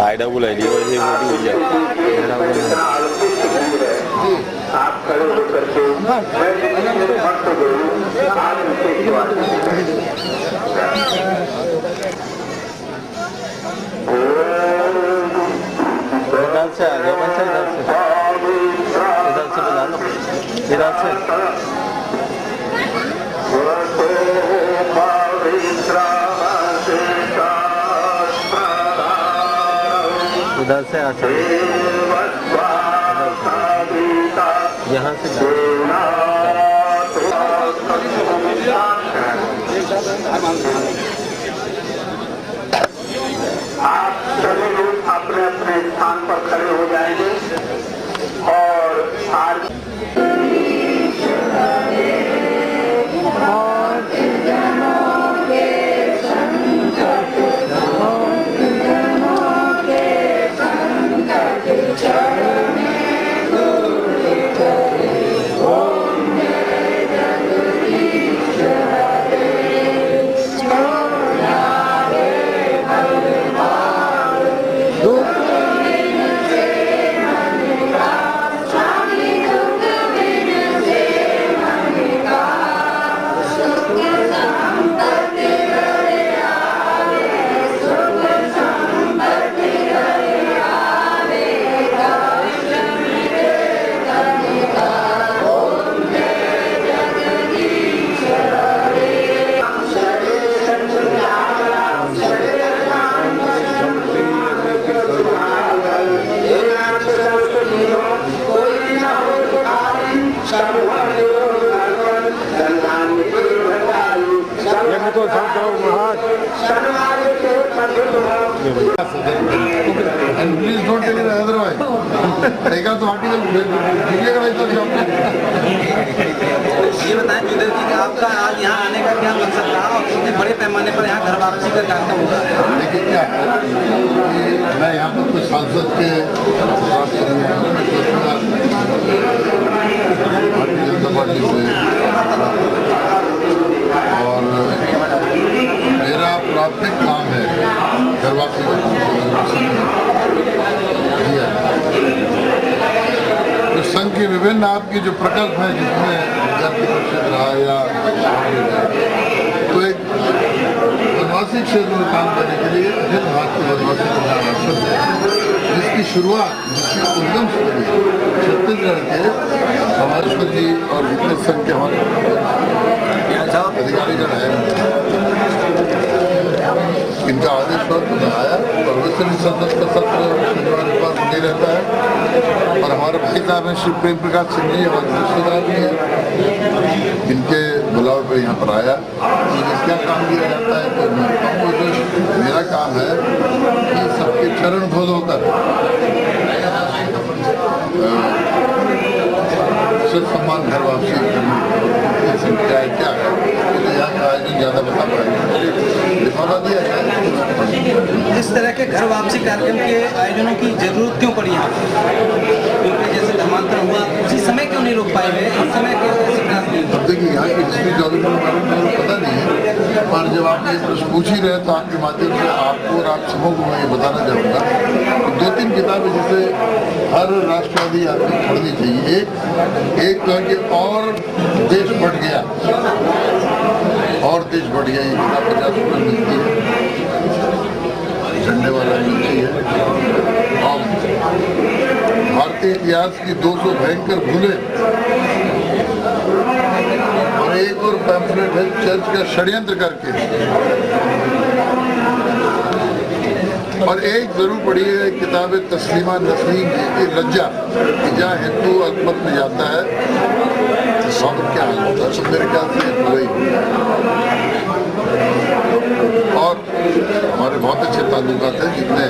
Side बुलाई ली वैसे मोटी हो जाए। आप खड़े होकर के इधर से आ गया बच्चा, इधर से बुला लो, इधर से उधर से आ सकते, यहाँ से मैं तो समझता हूँ please don't take it otherwise एक तो आर्टिकल भेजिएगा नहीं तो ये बताएं जुदेव जी कि आपका आज यहाँ आने का क्या मकसद था और कितने बड़े पैमाने पर यहाँ घर वापसी का कार्यक्रम हो रहा है? देखिए क्या है कि मैं यहाँ पर कुछ सांसद के भारतीय जनता पार्टी से और मेरा प्राथमिक काम है घर वापसी तो संघ के विभिन्न आपके जो प्रकल्प हैं जिसमें घर की सुरक्षा रहा या तो एक वनवासी क्षेत्र में काम करने के लिए अखिल भारतीय वनवासी कल्याण आश्रम जिसकी शुरुआत जिसकी उद्गम स्थली छत्तीसगढ़ के हमारेश्वर जी और विकास संघ के हमारे अधिकारीगण हैं इनका आदेश पर आया और वैसे भी संसद का सत्र शनिवार इतवार बने रहता है और हमारे भाई साहब हैं श्री प्रेम प्रकाश सिंह जी हमारे रिश्तेदार भी हैं इनके बुलाव पे यहाँ पर आया मुझे क्या काम दिया जाता है तो मेरा काम है कि सबके चरण धो धोकर सम्मान घर वापसी क्या है क्या है तो यहाँ का आयोजन ज़्यादा बता पाएंगे लिफाफा दिया जाए। इस तरह के घर वापसी कार्यक्रम के आयोजनों की जरूरत क्यों पड़ी यहाँ क्योंकि जैसे धर्मांतरण हुआ उसी समय क्यों नहीं रोक पाए गए इस समय क्यों ऐसे प्रयास नहीं? अब देखिए यहाँ की हिस्ट्री जॉग्राफी के बारे में मुझे पता नहीं है पर जब आप ये प्रश्न पूछ ही रहे तो आपके माध्यम से आपको और आप सबों को मैं ये बताना चाहूँगा कि 2-3 किताबें जिसे हर राष्ट्रवादी आदमी पढ़नी चाहिए एक तो है कि और देश बढ़ गया और देश बढ़ गया ये किताब 50 रुपये मिलती है झंडे वाला मिलती है और भारतीय इतिहास की 200 भयंकर भूलें और एक और पैम्फलेट है चर्च का षड्यंत्र करके और एक जरूर पढ़ी है किताब तस्लीमा नसरीन की लज्जा कि जहाँ हिंदू अकमत में जाता है स्वागत क्या हाल होता है तो मेरे ख्याल से वही और हमारे बहुत अच्छे ताल्लुकात हैं जितने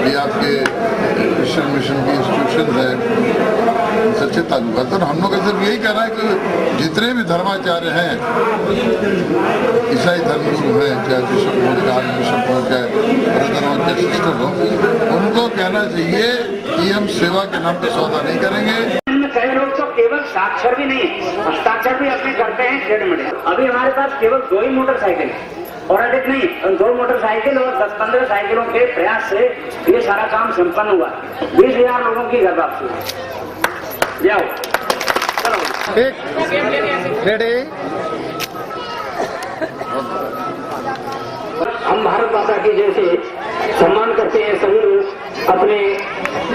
भी आपके क्रिश्चियन मिशन की इंस्टीट्यूशन है उनसे अच्छे ताल्लुकात हैं और हम लोग का सिर्फ यही कहना है कि जितने भी धर्माचार्य हैं ईसाई धर्मगुरु हैं चाहे बिशप हो चाहे बिशप हो चाहे ब्रदर हो चाहे सिस्टर हो उनको कहना चाहिए कि हम सेवा के नाम पर सौदा नहीं करेंगे। कई लोग तो केवल साक्षर भी नहीं है हस्ताक्षर भी अपने करते हैं ट्रेड में। अभी हमारे पास केवल 2 ही मोटरसाइकिल और अधिक नहीं 2 मोटरसाइकिल और 10-15 साइकिलों के प्रयास से ये सारा काम संपन्न हुआ 20,000 लोगों की घर वापसी जाओ चलो रेडी। हम भारत माता की जैसे सम्मान करते हैं सभी लोग अपने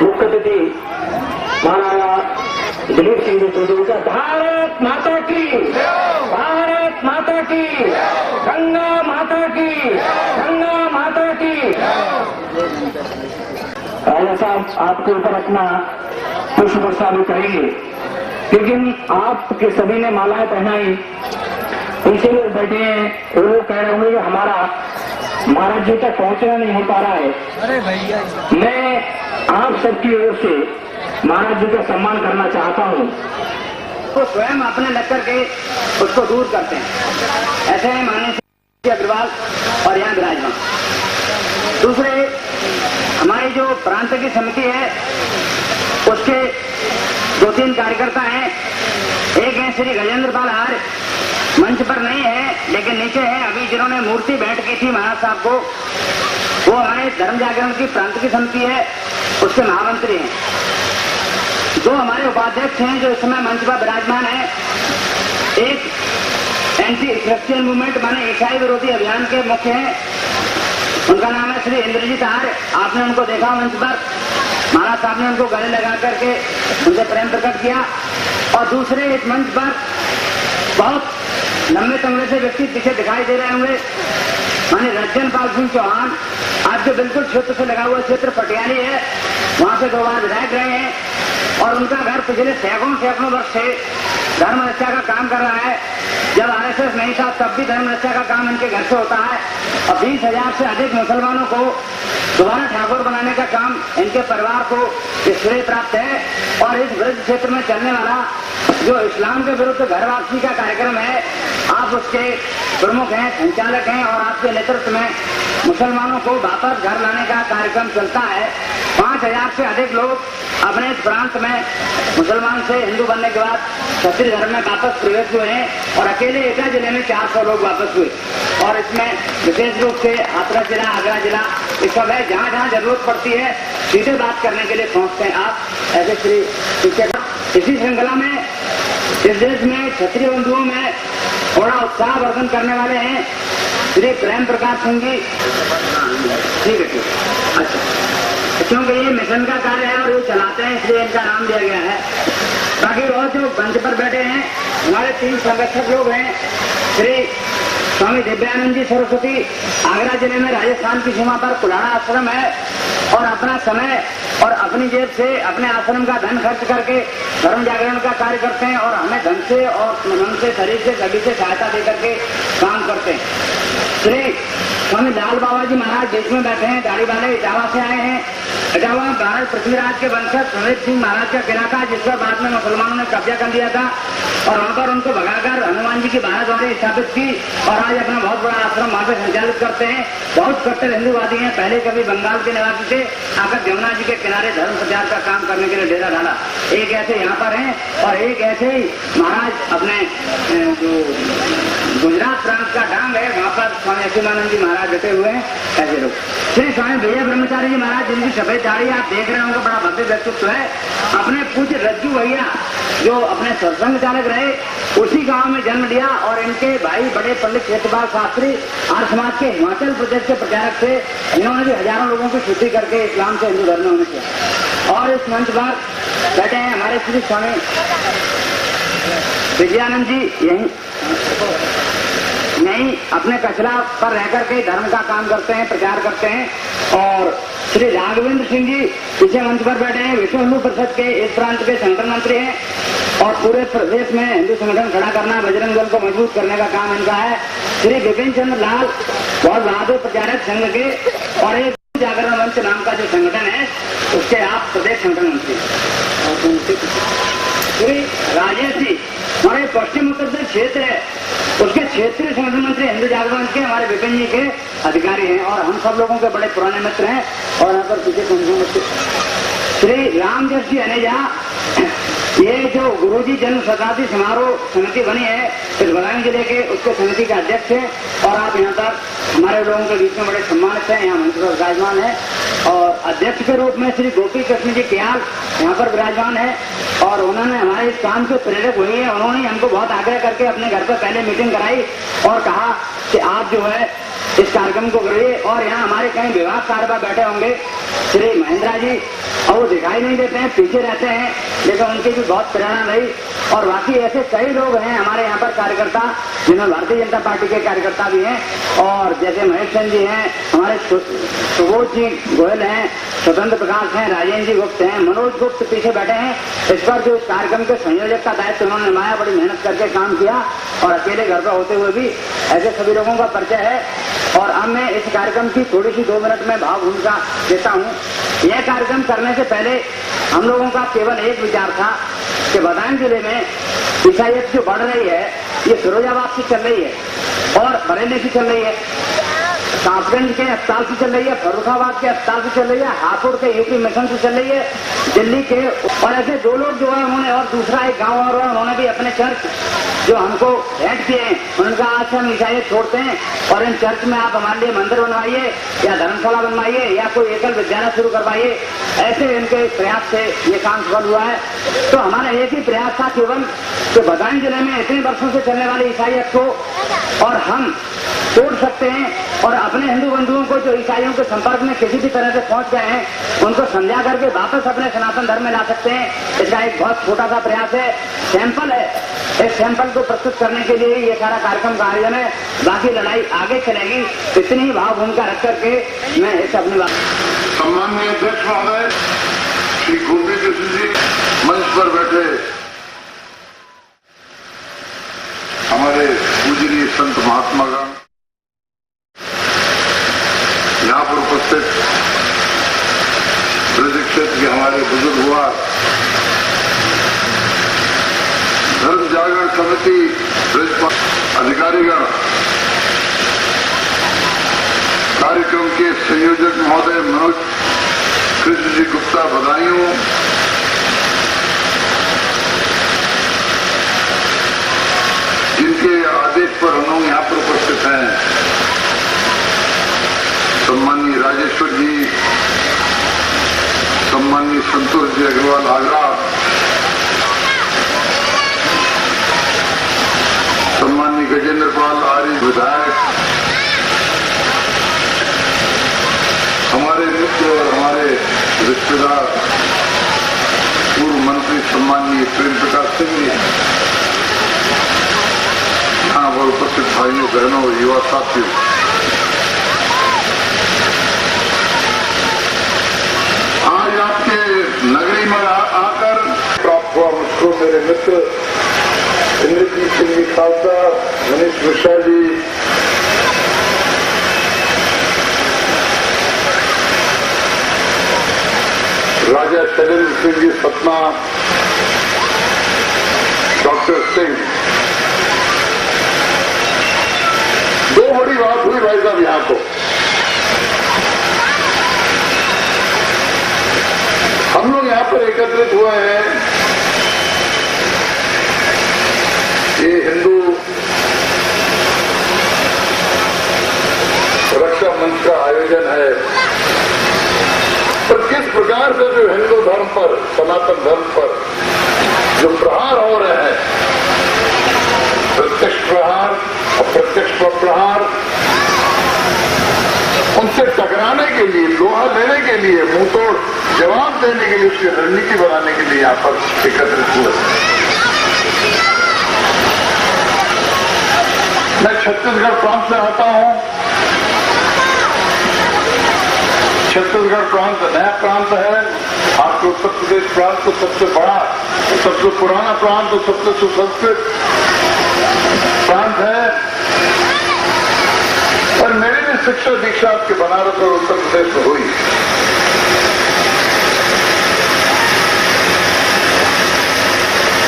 मुख्य अतिथि महाराजा दिलीप सिंह जी चौधरी का भारत माता की गंगा माता की राजा साहब आपके ऊपर अपना पुष्प वर्षा भी करेंगे लेकिन आपके सभी ने मालाएं पहनाई उनसे लोग बैठे हैं वो लोग कह रहे होंगे कि हमारा महाराज जी तक पहुंचना नहीं हो पा रहा है। अरे भैया मैं आप सबकी ओर से महाराज जी का सम्मान करना चाहता हूँ तो स्वयं अपने लग करके उसको दूर करते हैं ऐसे हैं माननीय श्री अग्रवाल और यहाँ विराजमान। दूसरे हमारी जो प्रांत की समिति है उसके 2-3 कार्यकर्ता हैं एक है श्री गजेंद्र पाल हार मंच पर नहीं है लेकिन नीचे है अभी जिन्होंने मूर्ति भेंट की थी महाराज साहब को वो हमारे धर्म जागरण की प्रांत की समिति है उसके महामंत्री हैं। 2 हमारे उपाध्यक्ष हैं जो इस समय मंच पर विराजमान है एक एंटी क्रिश्चियन मूवमेंट माने ईसाई विरोधी अभियान के मुख्य हैं उनका नाम है श्री इंद्रजीत हार। आपने उनको देखा मंच पर महाराज साहब ने उनको गले लगा करके उनसे प्रेम प्रकट किया। और दूसरे इस मंच पर बहुत लंबे तंगड़े से व्यक्ति पीछे दिखाई दे रहे होंगे माने रंजन पाल सिंह चौहान आपके बिल्कुल क्षेत्र से लगा हुआ क्षेत्र पटियाली है वहां से 2 बार विधायक रहे हैं और उनका घर पिछले सैकड़ों वर्ष से धर्म रक्षा का काम कर रहा है। जब आरएसएस नहीं था तब भी धर्म रक्षा का काम इनके घर से होता है और 20,000 से अधिक मुसलमानों को दोबारा ठाकुर बनाने का काम इनके परिवार को श्रेय प्राप्त है। और इस वृद्ध क्षेत्र में चलने वाला जो इस्लाम के विरुद्ध घर वापसी का कार्यक्रम है, आप उसके प्रमुख हैं, संचालक हैं और आपके नेतृत्व में मुसलमानों को वापस घर लाने का कार्यक्रम चलता है। 5,000 से अधिक लोग अपने इस प्रांत में मुसलमान से हिंदू बनने के बाद क्षत्रिय धर्म में वापस प्रवेश हुए हैं और अकेले एटा जिले में 400 लोग वापस हुए। और इसमें विशेष रूप से हाथरस जिला, आगरा जिला, ये सब है। जहाँ जहाँ जरूरत पड़ती है सीधे बात करने के लिए पहुँचते हैं आप, ऐसे श्री शिक्षक। इसी श्रृंखला में इस देश में क्षत्रिय बंधुओं में थोड़ा उत्साह वर्धन करने वाले हैं श्री प्रेम प्रकाश सिंह जी। ठीक है, अच्छा, क्योंकि ये मिशन का कार्य है और ये चलाते हैं इसलिए इनका नाम दिया गया है। बाकी और जो मंच पर बैठे हैं हमारे 3 संरक्षक लोग हैं। श्री स्वामी दिव्यानंद जी सरस्वती, आगरा जिले में राजस्थान की सीमा पर कुलाड़ा आश्रम है और अपना समय और अपनी जेब से अपने आश्रम का धन खर्च करके धर्म जागरण का कार्य करते हैं और हमें धन से और मन से, शरीर से, सभी से सहायता दे करके काम करते हैं। श्री स्वामी लाल बाबा जी महाराज बीच में बैठे हैं, दाढ़ी वाले, इटावा से आए हैं। इटावा भारत पृथ्वीराज के वंशज सुनील सिंह महाराज का किला था जिस पर बाद में मुसलमानों ने कब्जा कर लिया था और वहाँ पर उनको भगाकर हनुमान जी की बाराद्वारी स्थापित की और आज अपना बहुत बड़ा आश्रम वहाँ पे संचालित करते हैं। बहुत कट्टर हिंदूवादी हैं, पहले कभी बंगाल के निवासी थे, आकर यमुना जी के किनारे धर्म प्रचार का काम करने के लिए डेरा डाला। एक ऐसे यहाँ पर हैं और एक ऐसे ही महाराज अपने जो गुजरात प्रांत का डांग है वहाँ पर स्वामी असीमानंद जी महाराज बैठे हुए हैं। ऐसे लोग श्री स्वामी विजय ब्रह्मचारी जी महाराज, जिनकी सफेद दाढ़ी आप देख रहे होंगे, बड़ा भव्य व्यक्तित्व है। अपने पूज्य रज्जू भैया जो अपने सत्संग चालक रहे, उसी गांव में जन्म लिया और इनके भाई बड़े पंडित क्षेत्रपाल शास्त्री आर्य समाज के हिमाचल प्रदेश के प्रचारक थे। इन्होंने भी हजारों लोगों की शुद्धि करके इस्लाम से हिंदू धर्म में होने किया। और इस मंच पर बैठे हैं हमारे श्री स्वामी विजयानंद जी, यही अपने कचरा पर रह करके धर्म का काम करते हैं, प्रचार करते हैं। और श्री राघवेंद्र सिंह जी पीछे मंच पर बैठे हैं, विश्व हिंदू परिषद के इस प्रांत के संगठन मंत्री हैं और पूरे प्रदेश में हिंदू संगठन खड़ा करना, बजरंग दल को मजबूत करने का काम इनका है। श्री विपिन चंद्र लाल बहुत बहादुर प्रचारक संघ के और एक जागरण मंच नाम का जो संगठन है उसके आप प्रदेश संगठन मंत्री। श्री राजेश जी हमारे पश्चिम उत्तर प्रदेश क्षेत्र है उसके क्षेत्रीय संगठन मंत्री हिंदू जागरण के हमारे विपिन जी के अधिकारी हैं और हम सब लोगों के बड़े पुराने मित्र हैं। और यहाँ पर पीछे श्री रामजस जी अनेजा, ये जो गुरुजी जन्म शताब्दी समारोह समिति बनी है इस बदायूं जिले के, उसके समिति के अध्यक्ष हैं और आप यहाँ पर हमारे लोगों के बीच में बड़े सम्मानित हैं, यहाँ मंच पर विराजमान है। और अध्यक्ष के रूप में श्री गोपी कृष्ण जी क्याल यहाँ पर विराजमान है और उन्होंने हमारे इस काम के प्रेरक हुए हैं। उन्होंने हमको बहुत आग्रह करके अपने घर पर पहले मीटिंग कराई और कहा कि आप जो है इस कार्यक्रम को करिए। और यहाँ हमारे कई विभाग कार्यवाह बैठे होंगे, श्री महेंद्रा जी, और वो दिखाई नहीं देते हैं, पीछे रहते हैं, लेकिन उनकी भी बहुत प्रेरणा रही। और बाकी ऐसे कई लोग हैं हमारे यहाँ पर कार्यकर्ता जिनमें भारतीय जनता पार्टी के कार्यकर्ता भी हैं और जैसे महेश चंद जी हैं, हमारे सुबोध जी गोयल हैं, स्वतंत्र प्रकाश हैं, राजेंद्र जी गुप्त हैं, मनोज गुप्त पीछे बैठे हैं। इस पर जो इस कार्यक्रम के संयोजक का दायित्व उन्होंने निभाया, बड़ी मेहनत करके काम किया और अकेले घर पर होते हुए भी ऐसे सभी लोगों का परिचय है। और अब मैं इस कार्यक्रम की थोड़ी सी 2 मिनट में भाव भूमिका देता हूँ। यह कार्यक्रम करने से पहले हम लोगों का केवल एक विचार था कि बदायूं जिले में ईसाइयत जो बढ़ रही है ये फिरोजाबाद से चल रही है और बरेली से चल रही है, कासगंज के अस्पताल से चल रही है, फर्रुखाबाद के अस्पताल से चल रही है, हापुड़ के यूपी मिशन से चल रही है, दिल्ली के। और ऐसे 2 लोग जो है उन्होंने, और दूसरा एक गांव और उन्होंने भी अपने चर्च जो हमको भेंट किए हैं उनका आज हम ईसाइयत छोड़ते हैं और इन चर्च में आप हमारे लिए मंदिर बनवाइए या धर्मशाला बनवाइए या कोई एकल विद्यालय शुरू करवाइए। ऐसे इनके प्रयास से ये काम सफल हुआ है। तो हमारा एक ही प्रयास था केवल कि बदायूं जिले में इतने वर्षों से चलने वाली ईसाइयत को और हम तोड़ सकते हैं और अपने हिंदू बंधुओं को जो ईसाइयों के संपर्क में किसी भी तरह से पहुंच गए हैं उनको समझा करके वापस अपने सनातन धर्म में ला सकते हैं। इसका एक बहुत छोटा सा प्रयास है, सैंपल है। इस सैंपल को प्रस्तुत करने के लिए ये सारा कार्यक्रम का आयोजन है, बाकी लड़ाई आगे चलेगी। इतनी ही भाव भूमिका रख करके मैं इस अपनी बात। सम्माननीय अध्यक्ष महोदय, श्री गोपी कृष्ण जी, मंच पर बैठे हमारे पूजनीय संत महात्मागण, यहाँ पर उपस्थित ब्रज क्षेत्र के हमारे बुजुर्ग हुआ, धर्म जागरण समिति ब्रज अधिकारीगण, कार्यक्रम के संयोजक महोदय मनोज कृष्ण जी गुप्ता, बधाइयों। जिनके आदेश पर हम लोग यहाँ पर उपस्थित हैं, सम्माननीय राजेश्वर जी, सम्माननीय संतोष जी अग्रवाल आगरा, सम्माननीय गजेंद्र पाल आर्य विधायक, हमारे मित्र और हमारे रिश्तेदार पूर्व मंत्री सम्माननीय प्रेम प्रकाश सिंह जी, यहाँ पर उपस्थित भाइयों बहनों और युवा साथियों, आज आपके नगरी में आकर प्राप्त हुआ मुझको मेरे मित्र इंद्रजीत सिंह जी खालसा, मनीष मिश्रा जी, राजा शैलेंद्र सिंह जी सतना, डॉक्टर सिंह, दो बड़ी बात हुई भाई साहब यहाँ को। हम लोग यहाँ पर एकत्रित हुए हैं, ये हिंदू रक्षा मंच का आयोजन है, पर किस प्रकार से जो हिंदू धर्म पर, सनातन धर्म पर जो प्रहार हो रहे हैं, प्रत्यक्ष प्रहार, अप्रत्यक्ष प्रहार, उनसे टकराने के लिए, लोहा लेने के लिए, मुंहतोड़ जवाब देने के लिए, उसकी रणनीति बनाने के लिए यहाँ पर एकत्रित हुए। मैं छत्तीसगढ़ प्रांत से आता हूँ। छत्तीसगढ़ प्रांत नया प्रांत है, आपके उत्तर प्रदेश प्रांत तो सबसे बड़ा, सबसे पुराना प्रांत और सबसे सुसंस्कृत प्रांत है। और मेरी भी शिक्षा दीक्षा आपके बनारस और उत्तर प्रदेश में हुई।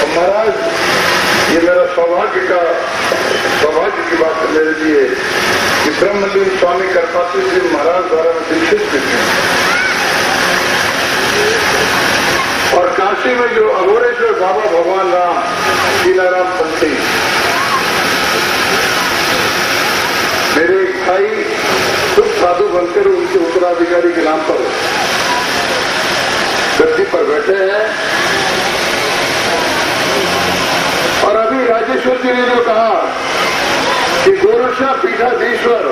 और महाराज, ये मेरा सौभाग्य की बात है मेरे लिए कि ब्रह्मलीन स्वामी करपात्री जी महाराज द्वारा मैं दीक्षित भी थे। और काशी में जो अघोरेश्वर बाबा भगवान राम, शीलाराम पंथी, मेरे एक भाई खुद साधु बनकर उनके उत्तराधिकारी के नाम पर गद्दी पर बैठे हैं। और अभी राजेश्वर जी ने जो कहा कि गोरक्षा पीठाधीश्वर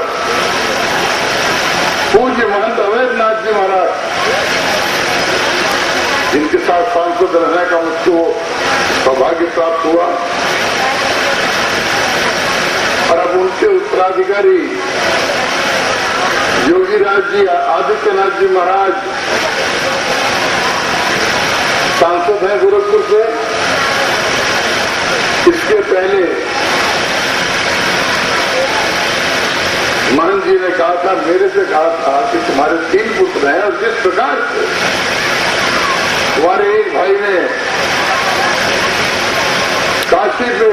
पूज्य महंत अवैधनाथ जी महाराज, जिनके साथ सांसद रहने का मुझको सौभाग्य प्राप्त हुआ, और अब उनके उत्तराधिकारी योगीराज जी, आदित्यनाथ जी महाराज सांसद हैं गोरखपुर से। इसके पहले महंत जी ने कहा था, मेरे से कहा था कि तुम्हारे 3 पुत्र हैं, और जिस प्रकार से तुम्हारे एक भाई ने काशी पे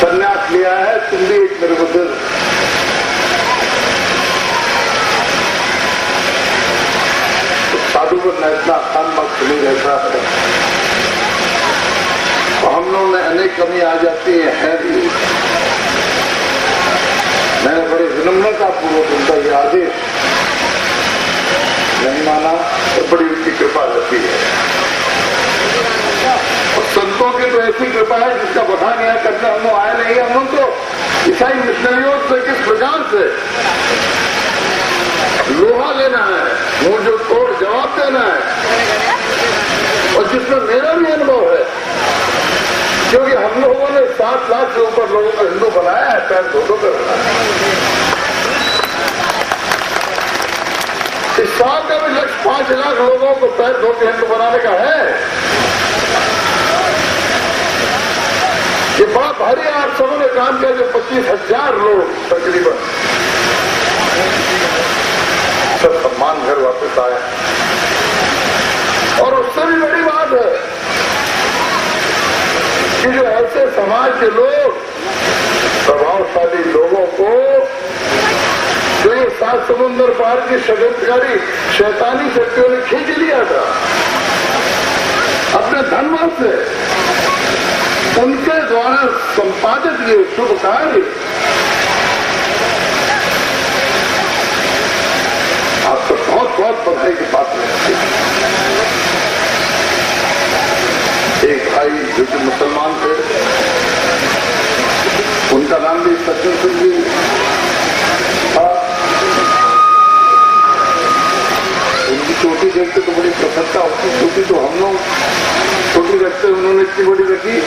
संन्यास लिया है, तुम भी एक मेरे बुजुर्ग। तो साधु पर न इतना स्थान मत नहीं रहता है, तो हम लोग में अनेक कमी आ जाती है भी। मैंने बड़े विनम्रता पूर्वक उनका ये आदेश नहीं माना, और बड़ी उनकी कृपा रहती है। और संतों की तो ऐसी कृपा है जिसका बखान यहाँ करने हम लोग आए नहीं। हम लोग तो ईसाई मिशनरियों से किस प्रकार से लोहा लेना है, मुंह जो तोड़ जवाब देना है, और जिसमें मेरा भी अनुभव है, क्योंकि हम लोगों ने 7 लाख से ऊपर लोगों को हिंदू बनाया है, पैर धो कर रखा है। इस साल का भी लक्ष्य 5 लाख लोगों को पैर धो के हिंदू बनाने का है? ये बड़ा भारी आप सबों ने काम किया जो 25,000 लोग तकरीबन सब सम्मान घर वापस आए। और उससे भी बड़ी बात है कि जो ऐसे समाज के लोग, प्रभावशाली लोगों को जो ये 7 समुद्र पार की षड्यंत्रकारी शैतानी शक्तियों ने खींच लिया था अपने धनवान से, उनके द्वारा संपादित ये शुभ कार्य आपको बहुत बहुत बधाई की बात है। एक भाई जो कि मुसलमान थे, उनका नाम भी सज्जन सिंह जी था। उनकी चोटी देखते तो बड़ी प्रसन्नता होती, चोटी तो हम लोग छोटी रखते, उन्होंने इतनी बड़ी रखी।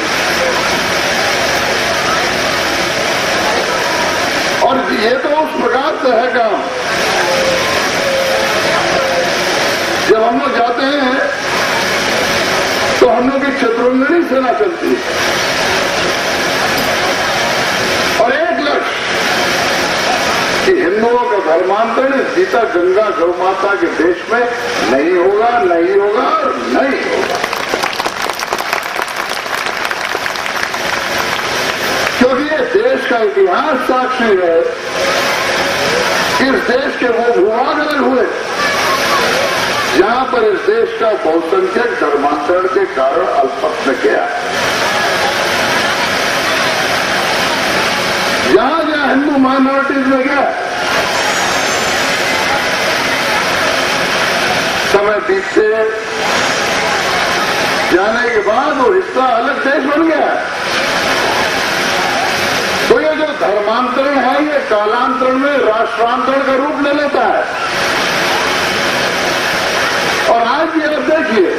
और ये तो उस प्रकार से है काम, जब हम लोग जाते हैं तो हम लोग की चतुरंगनी सेना चलती है और एक लक्ष्य कि हिंदुओं का धर्मांतरण सीता गंगा गौ माता के देश में नहीं होगा, नहीं होगा और नहीं होगा। क्योंकि ये देश का इतिहास साक्षी है, इस देश के वो भूभाग अलग हुए जहां पर इस देश का बहुसंख्यक धर्मांतरण के कारण अल्पमत में गया। जहां जहां हिंदू माइनॉरिटीज में गया, समय बीतते जाने के बाद वो हिस्सा अलग देश बन गया। तो ये जो धर्मांतरण है, ये कालांतरण में राष्ट्रांतरण का रूप ले लेता है। और आज भी आप देखिए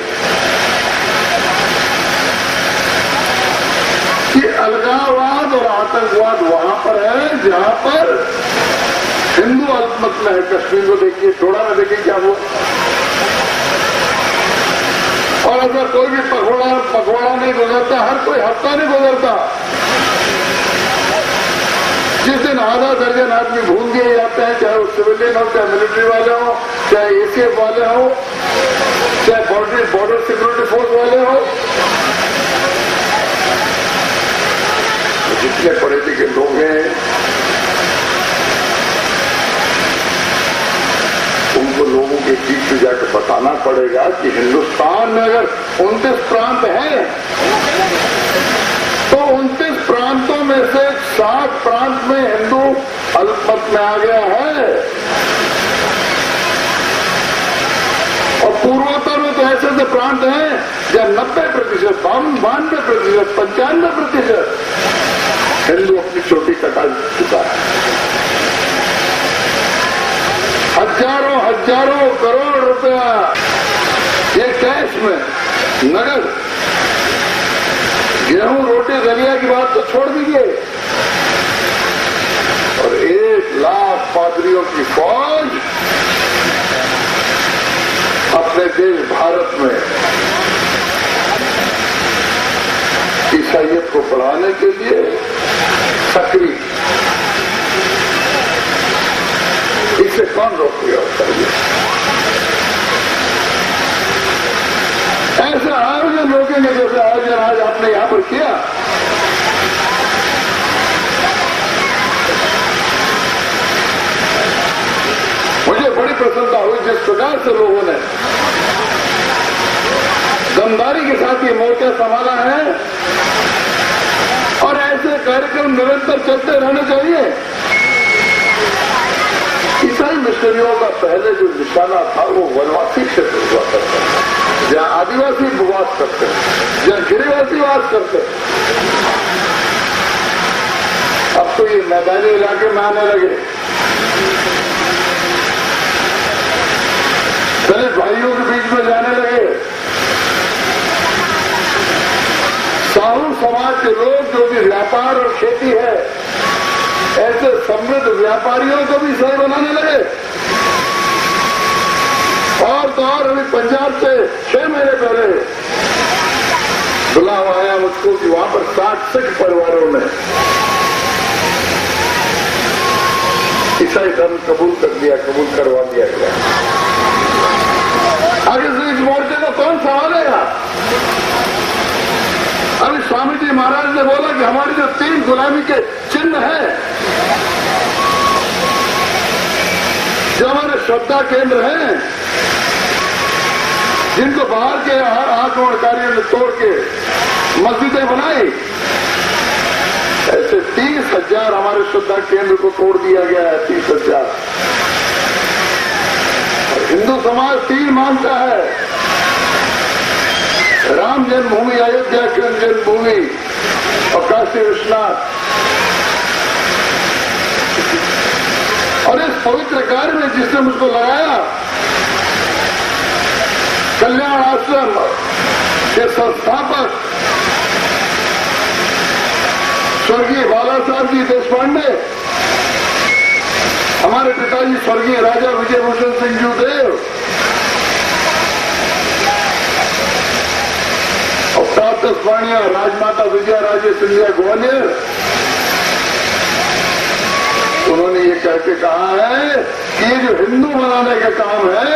कि अलगाववाद और आतंकवाद वहां पर है जहां पर हिंदू अल्पमत में है। कश्मीर को देखिए, थोड़ा में देखिए क्या हुआ। और अगर कोई भी पखवाड़ा नहीं गुजरता, हर कोई हफ्ता नहीं गुजरता जिस दिन आधा दर्जन आदमी भूल दिए जाते हैं, चाहे वो सिविलियन हो, चाहे मिलिट्री वाले हो, चाहे एसीएफ वाले हो, चाहे बॉर्डर सिक्योरिटी फोर्स वाले हो, जितने पढ़े लिखे लोग हैं उनको लोगों के बीच में जाकर बताना पड़ेगा कि हिंदुस्तान में अगर 29 प्रांत हैं तो 29 प्रांतों में से 7 प्रांत में हिंदू अल्पमत में आ गया है। और पूर्वोत्तर में तो ऐसे ऐसे प्रांत हैं जहां 90%, 92%, 95% हिंदू अपनी चोटी कटा चुका है। हजारों करोड़ रुपया ये कैश में नगद, गेहूं रोटी दलिया की बात तो छोड़ दीजिए, और 1 लाख पादरियों की फौज अपने देश भारत में ईसाइयत को बढ़ाने के लिए सक्रिय। इसे कौन रोकेगा चाहिए? ऐसा आयोजन रोकेंगे जैसे आयोजन आज आपने यहां पर किया। मुझे बड़ी प्रसन्नता हुई जिस प्रकार से लोगों ने दमदारी के साथ ये मोर्चा संभाला है, और ऐसे कार्यक्रम निरंतर चलते रहने चाहिए। ईसाई मिशनरियों का पहले जो निशाना था वो वनवासी क्षेत्र हुआ करता है, जहां आदिवासी वास करते हैं, जहां गिरिवासी वास करते हैं। अब तो ये मैदानी इलाके में आने लगे। दलित भाइयों के बीच में जाने लगे। साहू समाज के लोग जो भी व्यापार और खेती है, ऐसे समृद्ध व्यापारियों को भी सही बनाने लगे। और तो और अभी पंजाब से 6 महीने पहले बुलावा आया मुझको कि वहां पर 60 सिख परिवारों ने ईसाई धर्म कबूल करवा दिया गया। आगे से इस मोर्चे को कौन संभालेगा? अभी स्वामी जी महाराज ने बोला कि हमारी जो 3 गुलामी के चिन्ह हैं, जो हमारे श्रद्धा केंद्र हैं, जिनको बाहर के आक्रमणकारियों ने तोड़ के मस्जिदें बनाई, ऐसे 30,000 हमारे श्रद्धा केंद्र को तोड़ दिया गया है। 30,000। हिंदू समाज 3 मानता है: राम जन्मभूमि, अयोध्या कृष्ण जन्मभूमि और काशी विश्वनाथ। और इस पवित्र कार्य में जिसने मुझको लगाया, कल्याण आश्रम के संस्थापक स्वर्गीय बाला साहब जी देशपांडे, हमारे पिताजी स्वर्गीय राजा विजयभूषण सिंह जी देव, और प्रातः वाणिया राजमाता विजया राजे सिंधिया ग्वालियर, उन्होंने ये कह के कहा है कि ये जो हिंदू बनाने का काम है,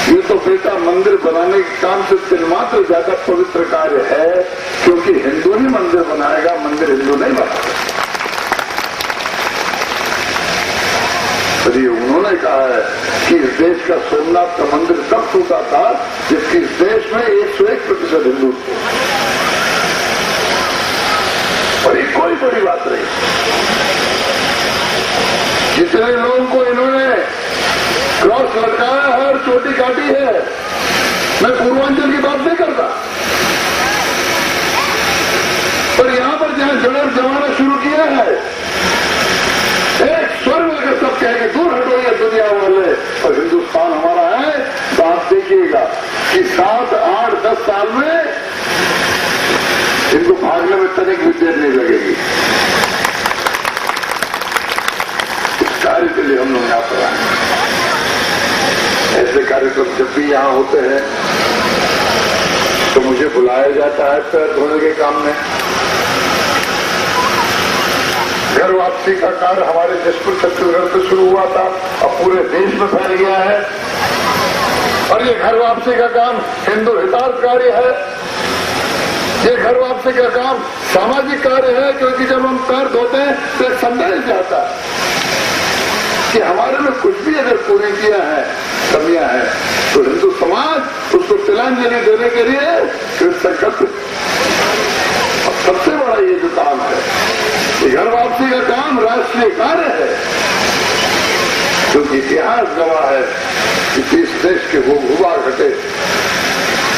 ये तो बेटा मंदिर बनाने के काम से तिलमात्र ज्यादा पवित्र कार्य है, क्योंकि हिंदू ही मंदिर बनाएगा, मंदिर हिंदू नहीं बनाएगा। ये उन्होंने कहा है कि इस देश का सोमनाथ का मंदिर तब टूटा था जबकि इस देश में 101% हिंदू थे। और ये कोई बड़ी बात नहीं। जितने लोगों को इन्होंने क्रॉस लटकाया है और चोटी काटी है, मैं पूर्वांचल की बात नहीं करता, पर यहां पर जहां जड़ जमाना शुरू किया है, एक स्वर में अगर सब कहेंगे दूर हटो ये दुनिया वाले और हिंदुस्तान हमारा है, तो आप देखिएगा कि 7, 8, 10 साल में इनको भागने में तनिक भी देर नहीं लगेगी। इस कार्य के लिए हम लोग यहाँ पर आए। ऐसे कार्यक्रम जब भी यहाँ होते हैं तो मुझे बुलाया जाता है पैर धोने के काम में। घर वापसी का कार्य हमारे जसपुर छत्तीसगढ़ से शुरू हुआ था, अब पूरे देश में फैल गया है। और ये घर वापसी का काम हिंदू हितार्थ कार्य है, ये घर वापसी का काम सामाजिक कार्य है, क्योंकि जब हम पैर धोते हैं तो एक संदेश जाता है कि हमारे में कुछ भी अगर पूरी किया है, कमियां हैं, तो हिंदू समाज उसको तिलांजलि देने के लिए संकल्प। सबसे बड़ा ये जो काम है, ये घर वापसी का काम राष्ट्रीय कार्य है, क्योंकि इतिहास गवाह है कि इस देश के वो भूभाग घटे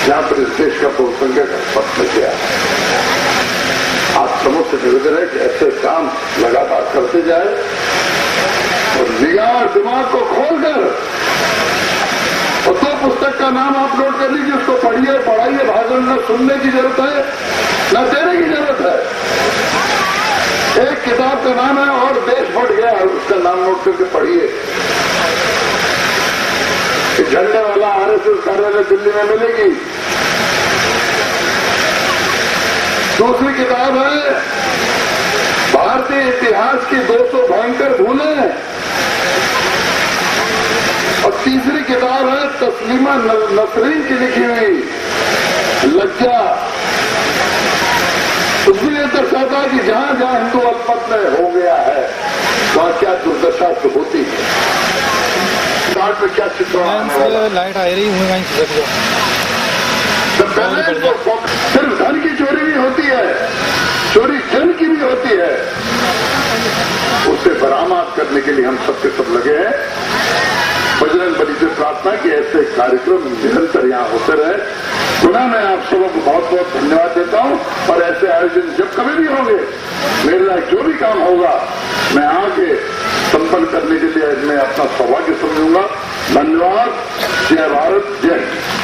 जहां पर इस देश का बहुसंख्यक पथ में गया। आप समझ से निवेदन है कि ऐसे काम लगातार करते जाए और निगाह और दिमाग को खोलकर, और 2 पुस्तक का नाम आप नोट कर लीजिए, उसको पढ़िए, पढ़ाइए। भाषण न सुनने की जरूरत है, न देने की जरूरत है। एक किताब का नाम है और देश फट गया, उसका नाम नोट करके पढ़िए। झंडे वाला आरएसएस कार्यालय दिल्ली में मिलेगी। दूसरी किताब है भारतीय इतिहास की 200 भयंकर भूलें, और तीसरी किताब है तस्लीमा नसरीन की लिखी हुई लज्जा। उसमें यह दर्शाता है कि जहां जहां हिंदू अल्पमत में हो गया है वहां क्या दुर्दशा होती है, घाट में क्या चित्र लाइट आ रही है। सिर्फ धन की चोरी भी होती है, चोरी जन की भी होती है। उसे बरामद करने के लिए हम सबके सब लगे हैं। बजरंग बली से प्रार्थना कि ऐसे कार्यक्रम निरंतर यहाँ होते रहे। पुनः मैं आप सबों को बहुत बहुत धन्यवाद देता हूँ, और ऐसे आयोजन जब कभी भी होंगे, मेरे लायक जो भी काम होगा, मैं आके संपन्न करने के लिए मैं अपना सौभाग्य समझूंगा। धन्यवाद। जय भारत, जय हिंद।